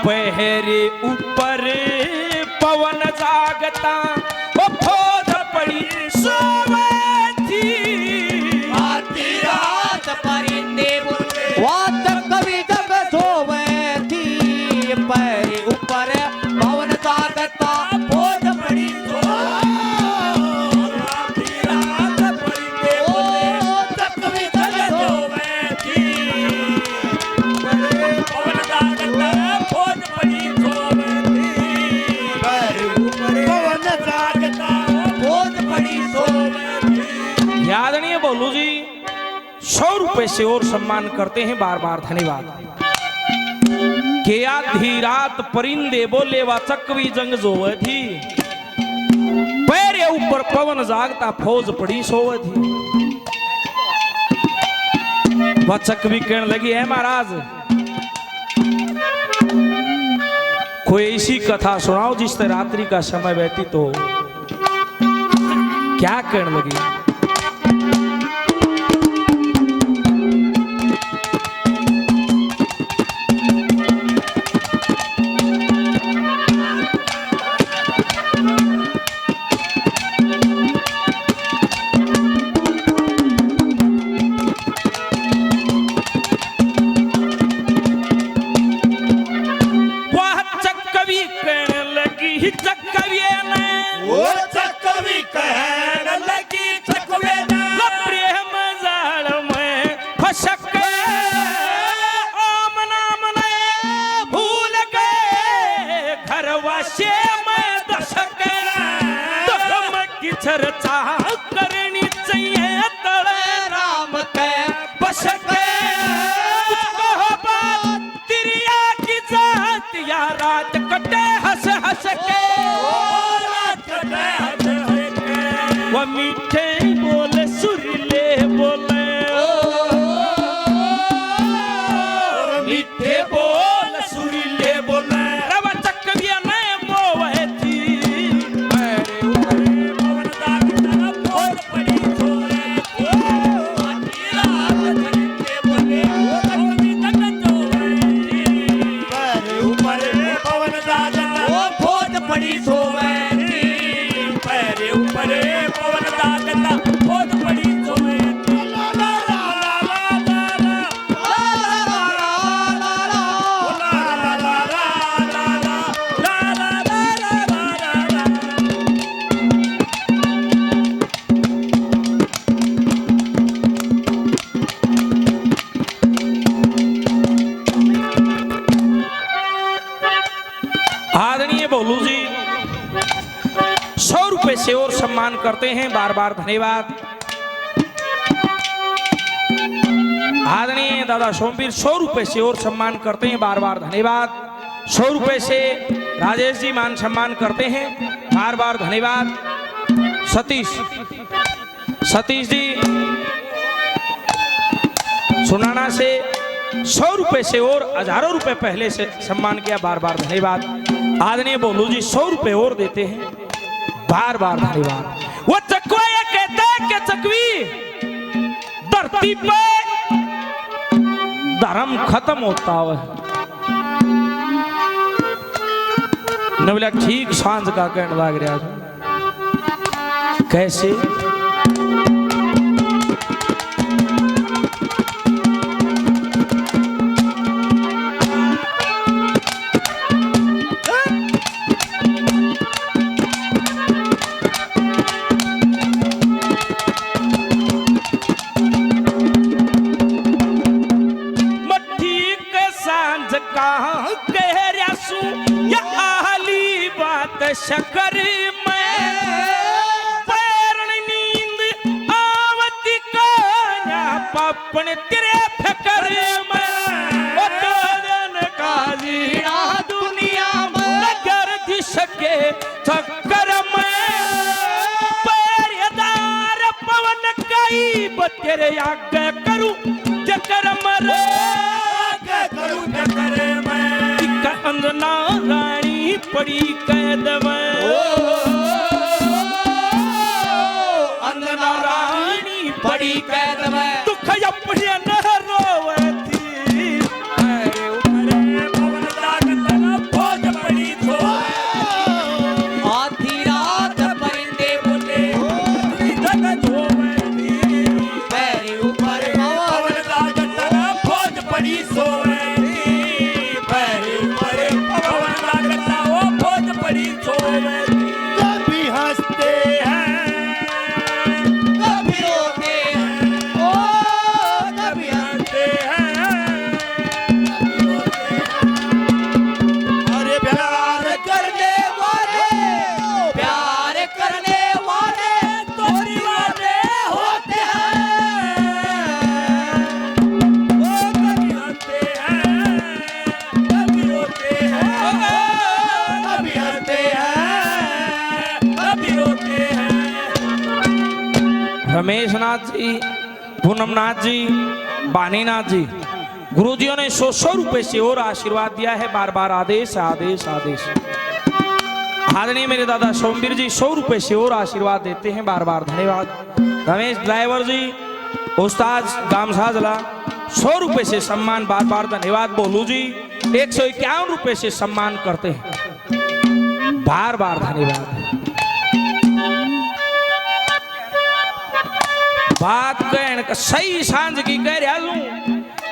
पहरे ऊपर पवन जागता वो फौज पड़ी सोवे थी आधी रात परिंदे बोले वात कवि जग सोवे थी पैरे ऊपर पवन जागता फौज पड़ी आधी रात परिंदे बोले कवि जग सोवे थी पवन जागता फौज पड़ी सोवे थी पैरे ऊपर पवन जागता फौज पड़ी सोवे थी। यादनीय बोलू जी 100 रुपए से और सम्मान करते हैं, बार बार धन्यवाद। के आधी रात परिंदे बोले वा चकवी जंग जोवे थी पैरे ऊपर पवन जागता फौज पड़ी सोवे थी। वह चकवी कहने लगी है महाराज कोई ऐसी कथा सुनाओ जिससे रात्रि का समय व्यतीत हो। क्या कहने लगी? चर्चा करनी चाहिए तड़े राम के बशक तिरिया की जात या रात कटे हंस हंस के वो मीठे बोले सुरीले बोले मीठे बोल सुरीले बोले रवा चकविया नहीं मोवे थी मेरे ऊपर पवन पड़ी सोए पवन फौज पड़ी सोवे पैरे ऊपर पवन जागता फौज पड़ी सोवे आदरणीय बोलू जी 100 रुपए से और सम्मान करते हैं, बार बार धन्यवाद। आदरणीय दादा सोमवीर 100 रुपए से और सम्मान करते हैं, बार बार धन्यवाद। 100 रुपए से राजेश जी मान सम्मान करते हैं, बार बार धन्यवाद। सतीश जी सुनाना से 100 रुपए से और हजारों रुपए पहले से सम्मान किया, बार बार धन्यवाद। आदरणीय बोलू जी 100 रुपए और देते हैं, बार बार धन्यवाद। वो चकवा ये कहते हैं कि चकवी धरती पे धर्म खत्म होता है न बोला ठीक सांझ का कहने लग रहा है। कैसे? शकर में पैरण नींद आवती काया पापन तेरे फिकर में उतरन काजी दुनिया में नगर दिशके चक्कर में पैरदार पवन कई तेरे आगे करूं चक्कर मरे आगे करूं चक्कर में अंजना रानी पड़ी कैद में अंजना रानी पड़ी कैद में दुख अपने न रोवे थी मेरे ऊपर पवन जागता रमेश नाथ जी, पूनम नाथ जी, बानीनाथ जी, गुरुजियों ने 100 रुपए से और आशीर्वाद दिया है। बार बार आदेश आदेश आदेश। आदरणीय मेरे दादा सोमवीर जी 100 रुपए से और आशीर्वाद देते हैं। बार बार धन्यवाद। रमेश ड्राइवर जी, उस्ताद गामसाजला 100 रुपए से सम्मान। बार बार धन्यवाद। बोलू जी 151 रुपए से सम्मान करते हैं। बार बार धन्यवाद। बात कहने सही सांझ की कह रहा लूं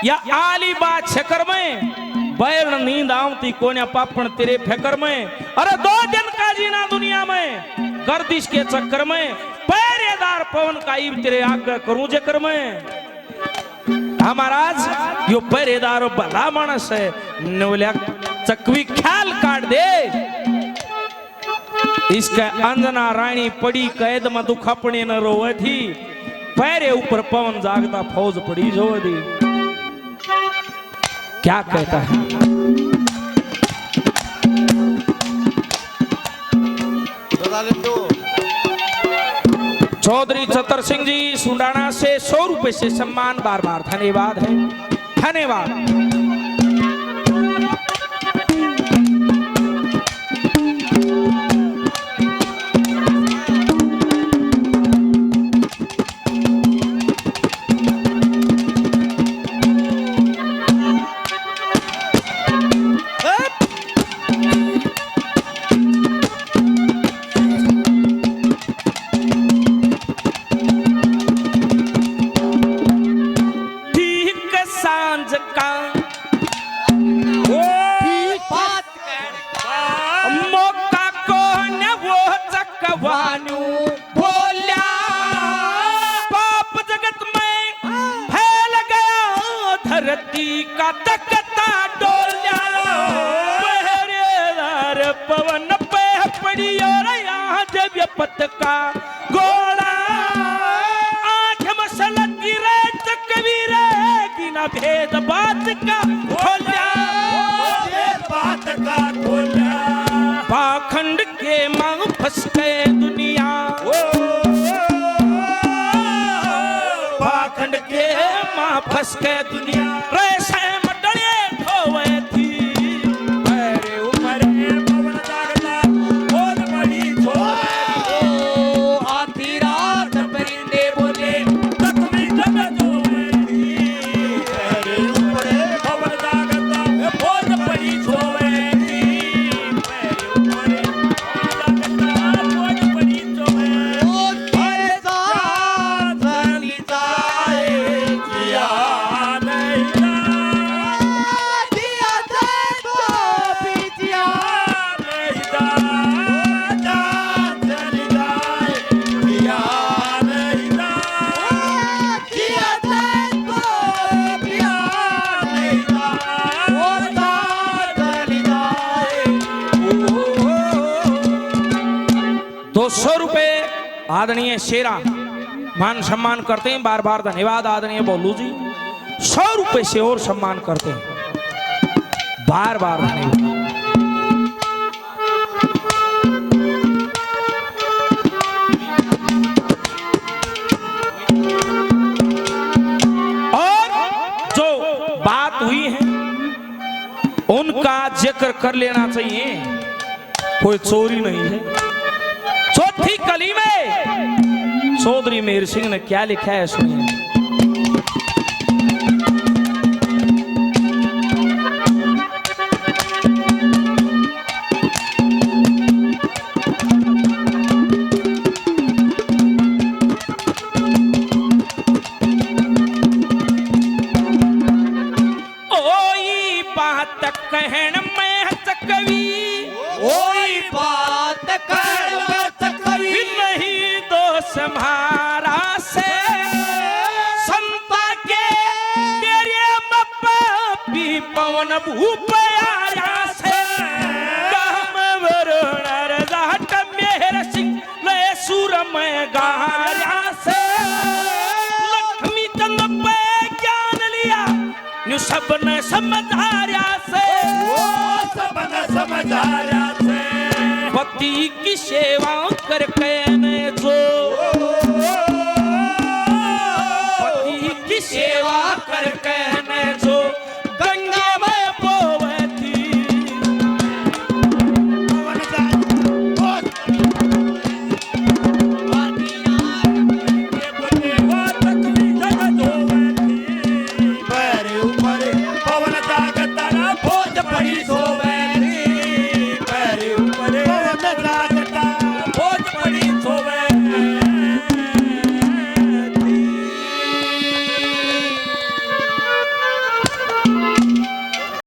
या आली बात छकर में बैर नींद आवती कोन्या पापण तेरे फेकर में। अरे 2 दिन का जीना दुनिया में गर्दिश के चक्कर में पहरेदार पवन का ईब तेरे आगे करूं जकर में। महाराज यो पहरेदार भला मानस है नवल्या चकवी ख्याल काट दे। इसके अंजना रानी पड़ी कैद में दुख अपने न रोवे थी। पैरे ऊपर पवन जागता फौज पड़ी जो दी। क्या कहता है चौधरी चतर सिंह जी सुंडाना से 100 रुपए से सम्मान। बार बार धन्यवाद है। धन्यवाद। का तकता डोल्या पहरेदार पवन पे पड़ी और यहाँ जब पत का गोला आठ मसला गिरे कबीर की ना भेद बात का खोल्या बात का खोल्या पाखंड के मांग फंस गए दुनिया पाखंड के मां फंस गए दुनिया रैसे मडले खोए थी मेरे ऊपर पवन जागता बहुत बड़ी छोड़ आधी रात परिंदे बोले तक में जग जोए थी मेरे ऊपर पवन जागता बहुत बड़ी छोए थी मेरे ऊपर पवन जागता बहुत बड़ी छोए हरे साथ निताए किया आदरणीय शेरा मान सम्मान करते हैं। बार बार धन्यवाद। आदरणीय बोलू जी 100 रुपए से और सम्मान करते हैं। बार बार धन्यवाद। और जो बात हुई है उनका जिक्र कर लेना चाहिए। कोई चोरी नहीं है। चौथी कली में चौधरी मेहर सिंह ने क्या लिखा है सुनिए। ओई बात कहन में चकवी ओई बात कहन नहीं दोष हमारा से संता के तेरे मप्पी पवन भूप आया से काम वरुण जाट मेहर सिंह ले सुर में गाया से लक्ष्मी चंद पे ज्ञान लिया न्यू सब ने समझाया से सब ने समझाया से भक्ति की सेवा करके ने जो के